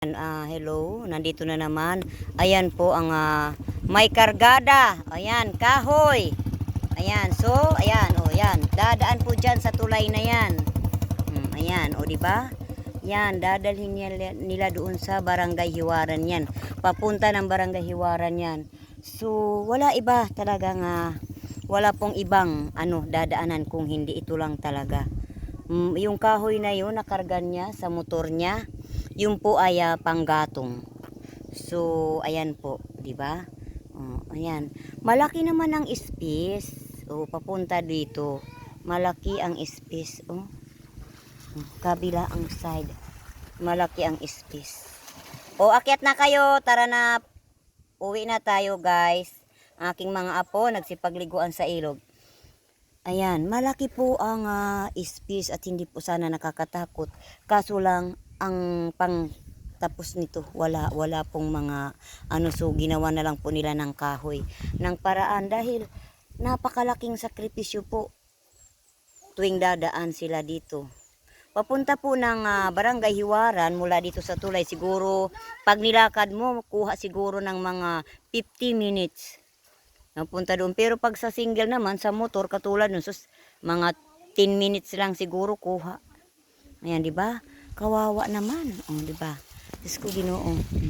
Hello, nandito na naman. Ayan po ang may kargada. Ayan, kahoy. Ayan, so, ayan, oh, yan. Dadaan po dyan sa tulay na yan. Ayan, o, diba? Yan, dadalhin nila doon sa Barangay Hiwaran yan. Papunta ng Barangay Hiwaran yan. So, wala iba talagang, wala pong ibang, dadaanan kung hindi ito lang talaga. Yung kahoy na yun, nakargan niya sa motor niya. Yung po ay panggatong. So, ayan po, 'di ba? Ayan. Malaki naman ang space. Papunta dito. Malaki ang space, kabila ang side. Malaki ang space. Akyat na kayo. Tara na. Uwi na tayo, guys. Aking mga apo nagsipagliguan sa ilog. Ayan, malaki po ang space at hindi po sana nakakatakot. Kaso lang ang tapos nito wala pong mga so ginawa na lang po nila ng kahoy ng paraan dahil napakalaking sakripisyo po tuwing dadaan sila dito. Papunta po ng Barangay Hiwaran mula dito sa tulay, siguro pag nilakad mo kuha siguro ng mga 50 minutes. Napunta doon, pero pag sa single naman sa motor katulad nun, mga 10 minutes lang siguro kuha. Ayan, di ba? Kawawa naman. 'Di ba? Diyos ko, Ginoo.